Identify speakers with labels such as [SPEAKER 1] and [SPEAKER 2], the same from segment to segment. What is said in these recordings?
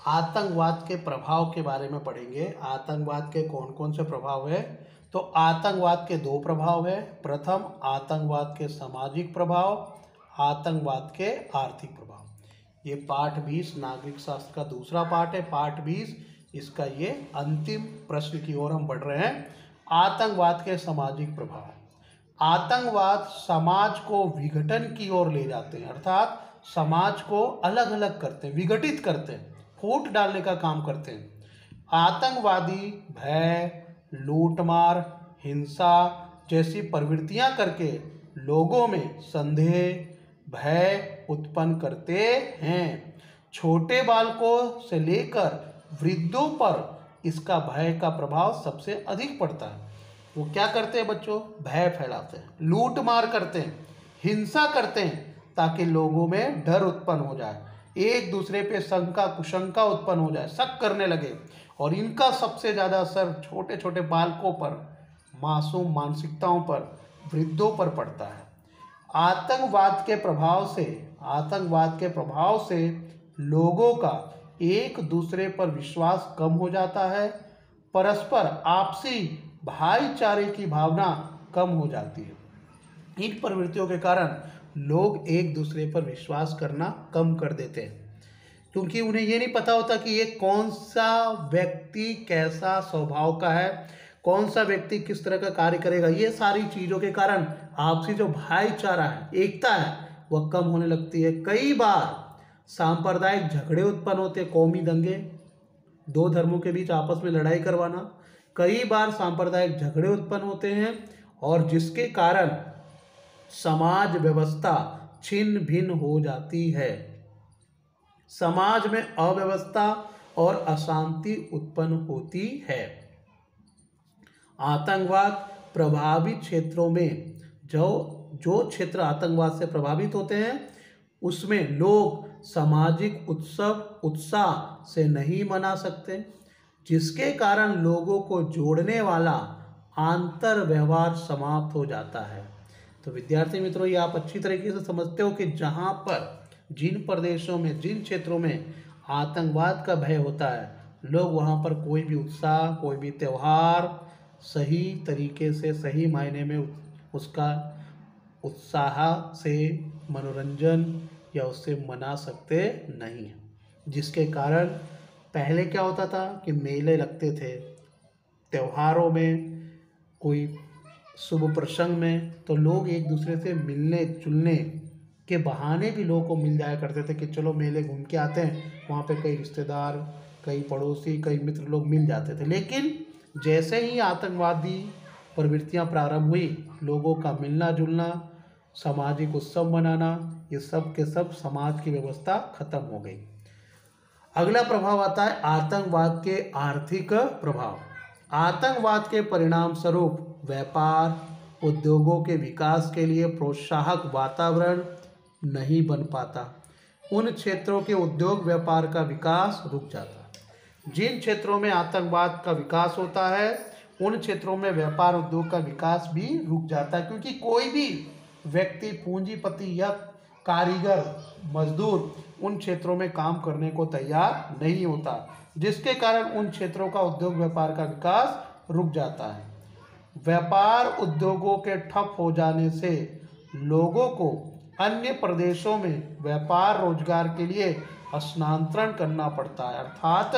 [SPEAKER 1] आतंकवाद के प्रभाव के बारे में पढ़ेंगे। आतंकवाद के कौन कौन से प्रभाव है? तो आतंकवाद के दो प्रभाव है। प्रथम, आतंकवाद के सामाजिक प्रभाव, आतंकवाद के आर्थिक प्रभाव। ये पाठ 20 नागरिक शास्त्र का दूसरा पाठ है, पाठ 20। इसका ये अंतिम प्रश्न की ओर हम बढ़ रहे हैं। आतंकवाद के सामाजिक प्रभाव। आतंकवाद समाज को विघटन की ओर ले जाते हैं, अर्थात समाज को अलग अलग करते हैं, विघटित करते हैं, फूट डालने का काम करते हैं। आतंकवादी भय, लूटमार, हिंसा जैसी प्रवृत्तियां करके लोगों में संदेह, भय उत्पन्न करते हैं। छोटे बालकों से लेकर वृद्धों पर इसका भय का प्रभाव सबसे अधिक पड़ता है। वो क्या करते हैं बच्चों? भय फैलाते हैं, लूट मार करते हैं, हिंसा करते हैं, ताकि लोगों में डर उत्पन्न हो जाए, एक दूसरे पे शंका कुशंका उत्पन्न हो जाए, शक करने लगे। और इनका सबसे ज़्यादा असर छोटे छोटे बालकों पर, मासूम मानसिकताओं पर, वृद्धों पर पड़ता है। आतंकवाद के प्रभाव से लोगों का एक दूसरे पर विश्वास कम हो जाता है, परस्पर आपसी भाईचारे की भावना कम हो जाती है। इन प्रवृत्तियों के कारण लोग एक दूसरे पर विश्वास करना कम कर देते हैं, क्योंकि उन्हें ये नहीं पता होता कि ये कौन सा व्यक्ति कैसा स्वभाव का है, कौन सा व्यक्ति किस तरह का कार्य करेगा। ये सारी चीज़ों के कारण आपसी जो भाईचारा है, एकता है, वह कम होने लगती है। कई बार सांप्रदायिक झगड़े उत्पन्न होते हैं, कौमी दंगे, दो धर्मों के बीच आपस में लड़ाई करवाना, कई बार सांप्रदायिक झगड़े उत्पन्न होते हैं, और जिसके कारण समाज व्यवस्था छिन्न भिन्न हो जाती है। समाज में अव्यवस्था और अशांति उत्पन्न होती है। आतंकवाद प्रभावित क्षेत्रों में जो क्षेत्र आतंकवाद से प्रभावित होते हैं, उसमें लोग सामाजिक उत्साह से नहीं मना सकते, जिसके कारण लोगों को जोड़ने वाला आंतर व्यवहार समाप्त हो जाता है। तो विद्यार्थी मित्रों, ये आप अच्छी तरीके से समझते हो कि जहाँ पर जिन प्रदेशों में, जिन क्षेत्रों में आतंकवाद का भय होता है, लोग वहाँ पर कोई भी उत्साह, कोई भी त्यौहार सही तरीके से, सही मायने में उसका उत्साह से मनोरंजन या उससे मना सकते नहीं हैं। जिसके कारण पहले क्या होता था कि मेले लगते थे, त्योहारों में, कोई शुभ प्रसंग में, तो लोग एक दूसरे से मिलने जुलने के बहाने भी लोगों को मिल जाया करते थे कि चलो मेले घूम के आते हैं। वहाँ पे कई रिश्तेदार, कई पड़ोसी, कई मित्र लोग मिल जाते थे। लेकिन जैसे ही आतंकवादी प्रवृत्तियाँ प्रारंभ हुई, लोगों का मिलना जुलना, सामाजिक उत्सव मनाना, ये सब के सब समाज की व्यवस्था खत्म हो गई। अगला प्रभाव आता है आतंकवाद के आर्थिक प्रभाव। आतंकवाद के परिणाम स्वरूप व्यापार, उद्योगों के विकास के लिए प्रोत्साहक वातावरण नहीं बन पाता। उन क्षेत्रों के उद्योग व्यापार का विकास रुक जाता है। जिन क्षेत्रों में आतंकवाद का विकास होता है, उन क्षेत्रों में व्यापार उद्योग का विकास भी रुक जाता है, क्योंकि कोई भी व्यक्ति, पूंजीपति या कारीगर, मजदूर उन क्षेत्रों में काम करने को तैयार नहीं होता, जिसके कारण उन क्षेत्रों का उद्योग व्यापार का विकास रुक जाता है। व्यापार उद्योगों के ठप हो जाने से लोगों को अन्य प्रदेशों में व्यापार रोजगार के लिए स्थानांतरण करना पड़ता है, अर्थात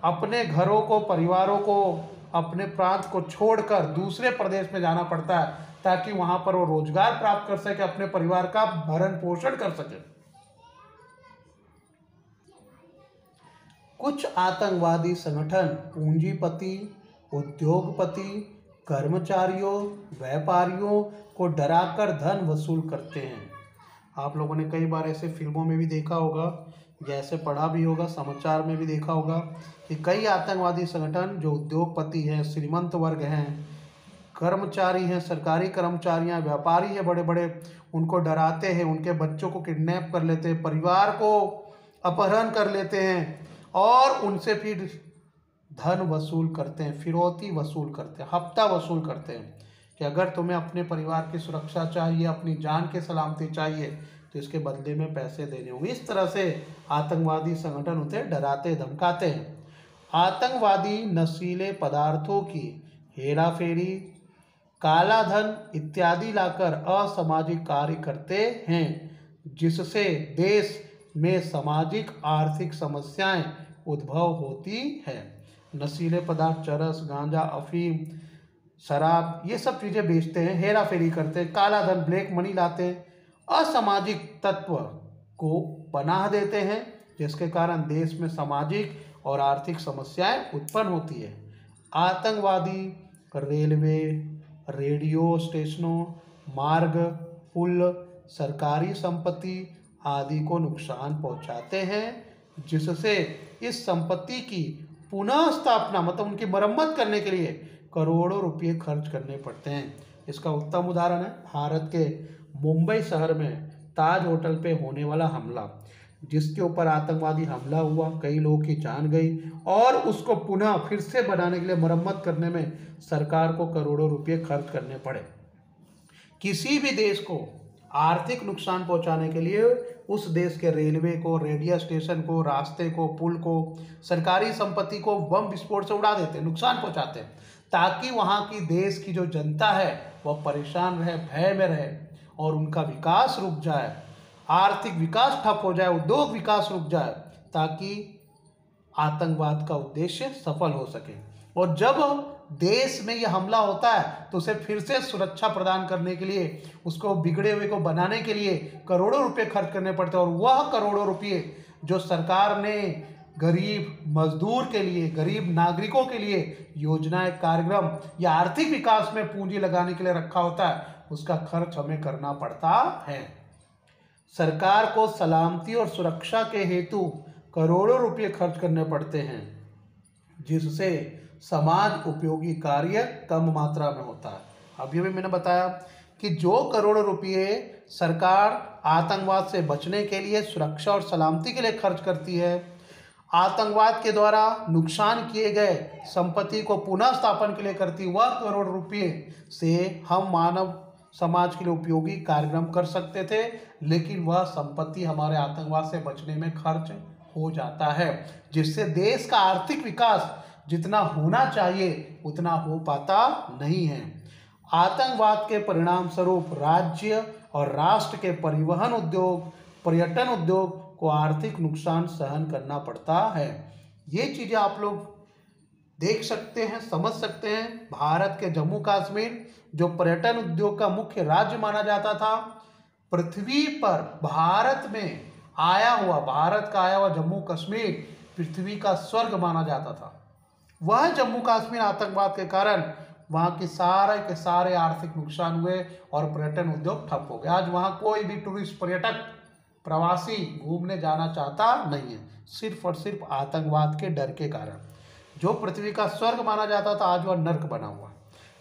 [SPEAKER 1] अपने घरों को, परिवारों को, अपने प्रांत को छोड़कर दूसरे प्रदेश में जाना पड़ता है, ताकि वहां पर वो रोजगार प्राप्त कर सके, अपने परिवार का भरण पोषण कर सके। कुछ आतंकवादी संगठन पूंजीपति, उद्योगपति, कर्मचारियों, व्यापारियों को डराकर धन वसूल करते हैं। आप लोगों ने कई बार ऐसे फिल्मों में भी देखा होगा, जैसे पढ़ा भी होगा, समाचार में भी देखा होगा कि कई आतंकवादी संगठन जो उद्योगपति हैं, श्रीमंत वर्ग हैं, कर्मचारी हैं, सरकारी कर्मचारियां, व्यापारी हैं बड़े बड़े, उनको डराते हैं, उनके बच्चों को किडनैप कर लेते हैं, परिवार को अपहरण कर लेते हैं, और उनसे फिर धन वसूल करते हैं, फिरौती वसूल करते हैं, हफ्ता वसूल करते हैं कि अगर तुम्हें अपने परिवार की सुरक्षा चाहिए, अपनी जान की सलामती चाहिए, तो इसके बदले में पैसे देने होंगे। इस तरह से आतंकवादी संगठन उसे डराते धमकाते हैं। आतंकवादी नशीले पदार्थों की हेराफेरी, काला धन इत्यादि लाकर असामाजिक कार्य करते हैं, जिससे देश में सामाजिक आर्थिक समस्याएं उद्भव होती है। नशीले पदार्थ, चरस, गांजा, अफीम, शराब, ये सब चीज़ें बेचते हैं, हेरा फेरी करते हैं, काला धन ब्लैक मनी लाते हैं, असामाजिक तत्व को पनाह देते हैं, जिसके कारण देश में सामाजिक और आर्थिक समस्याएं उत्पन्न होती है। आतंकवादी रेलवे, रेडियो स्टेशनों, मार्ग, पुल, सरकारी संपत्ति आदि को नुकसान पहुंचाते हैं, जिससे इस संपत्ति की पुनः स्थापना मतलब उनकी मरम्मत करने के लिए करोड़ों रुपये खर्च करने पड़ते हैं। इसका उत्तम उदाहरण है भारत के मुंबई शहर में ताज होटल पे होने वाला हमला, जिसके ऊपर आतंकवादी हमला हुआ, कई लोगों की जान गई और उसको पुनः फिर से बनाने के लिए मरम्मत करने में सरकार को करोड़ों रुपये खर्च करने पड़े। किसी भी देश को आर्थिक नुकसान पहुंचाने के लिए उस देश के रेलवे को, रेडियो स्टेशन को, रास्ते को, पुल को, सरकारी संपत्ति को बम विस्फोट से उड़ा देते, नुकसान पहुंचाते हैं, ताकि वहाँ की देश की जो जनता है वह परेशान रहे, भय में रहे और उनका विकास रुक जाए, आर्थिक विकास ठप हो जाए, उद्योग विकास रुक जाए, ताकि आतंकवाद का उद्देश्य सफल हो सके। और जब देश में यह हमला होता है तो उसे फिर से सुरक्षा प्रदान करने के लिए, उसको बिगड़े हुए को बनाने के लिए करोड़ों रुपए खर्च करने पड़ते हैं। और वह करोड़ों रुपये जो सरकार ने गरीब मजदूर के लिए, गरीब नागरिकों के लिए योजनाएं, कार्यक्रम या आर्थिक विकास में पूंजी लगाने के लिए रखा होता है, उसका खर्च हमें करना पड़ता है। सरकार को सलामती और सुरक्षा के हेतु करोड़ों रुपये खर्च करने पड़ते हैं, जिससे समाज उपयोगी कार्य कम मात्रा में होता है। अभी भी मैंने बताया कि जो करोड़ों रुपये सरकार आतंकवाद से बचने के लिए, सुरक्षा और सलामती के लिए खर्च करती है, आतंकवाद के द्वारा नुकसान किए गए संपत्ति को पुनः स्थापन के लिए करती, वह करोड़ रुपये से हम मानव समाज के लिए उपयोगी कार्यक्रम कर सकते थे, लेकिन वह संपत्ति हमारे आतंकवाद से बचने में खर्च हो जाता है, जिससे देश का आर्थिक विकास जितना होना चाहिए उतना हो पाता नहीं है। आतंकवाद के परिणाम स्वरूप राज्य और राष्ट्र के परिवहन उद्योग, पर्यटन उद्योग को आर्थिक नुकसान सहन करना पड़ता है। ये चीज़ें आप लोग देख सकते हैं, समझ सकते हैं। भारत के जम्मू कश्मीर जो पर्यटन उद्योग का मुख्य राज्य माना जाता था, पृथ्वी पर भारत का आया हुआ जम्मू कश्मीर पृथ्वी का स्वर्ग माना जाता था। वह जम्मू कश्मीर आतंकवाद के कारण वहाँ के सारे आर्थिक नुकसान हुए और पर्यटन उद्योग ठप हो गया। आज वहाँ कोई भी टूरिस्ट, पर्यटक, प्रवासी घूमने जाना चाहता नहीं है, सिर्फ और सिर्फ आतंकवाद के डर के कारण। जो पृथ्वी का स्वर्ग माना जाता था आज वह नर्क बना हुआ।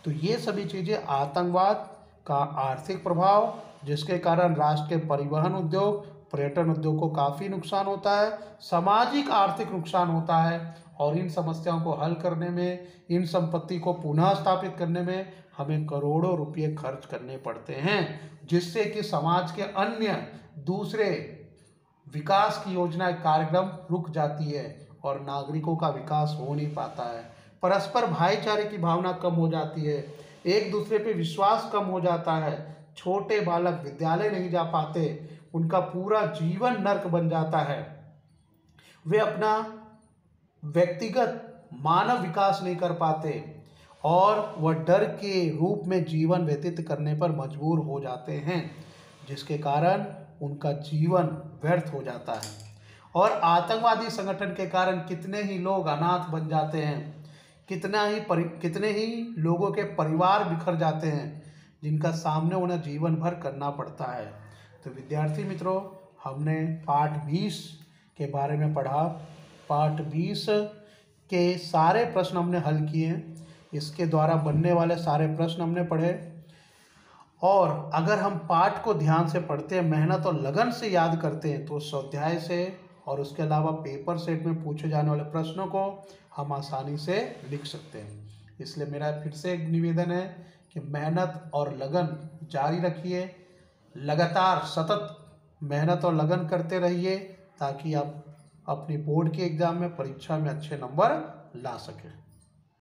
[SPEAKER 1] तो ये सभी चीज़ें आतंकवाद का आर्थिक प्रभाव, जिसके कारण राष्ट्र के परिवहन उद्योग, पर्यटन उद्योग को काफ़ी नुकसान होता है, सामाजिक आर्थिक नुकसान होता है। और इन समस्याओं को हल करने में, इन संपत्ति को पुनः स्थापित करने में हमें करोड़ों रुपये खर्च करने पड़ते हैं, जिससे कि समाज के अन्य दूसरे विकास की योजनाएं, कार्यक्रम रुक जाती है और नागरिकों का विकास हो नहीं पाता है। परस्पर भाईचारे की भावना कम हो जाती है, एक दूसरे पे विश्वास कम हो जाता है, छोटे बालक विद्यालय नहीं जा पाते, उनका पूरा जीवन नर्क बन जाता है, वे अपना व्यक्तिगत मानव विकास नहीं कर पाते और वह डर के रूप में जीवन व्यतीत करने पर मजबूर हो जाते हैं, जिसके कारण उनका जीवन व्यर्थ हो जाता है। और आतंकवादी संगठन के कारण कितने ही लोग अनाथ बन जाते हैं, कितने ही लोगों के परिवार बिखर जाते हैं, जिनका सामने उन्हें जीवन भर करना पड़ता है। तो विद्यार्थी मित्रों, हमने पाठ 20 के बारे में पढ़ा। पाठ 20 के सारे प्रश्न हमने हल किए हैं, इसके द्वारा बनने वाले सारे प्रश्न हमने पढ़े। और अगर हम पाठ को ध्यान से पढ़ते हैं, मेहनत और लगन से याद करते हैं, तो स्वाध्याय से और उसके अलावा पेपर सेट में पूछे जाने वाले प्रश्नों को हम आसानी से लिख सकते हैं। इसलिए मेरा फिर से एक निवेदन है कि मेहनत और लगन जारी रखिए, लगातार सतत मेहनत और लगन करते रहिए ताकि आप अपनी बोर्ड के एग्ज़ाम में, परीक्षा में अच्छे नंबर ला सकें।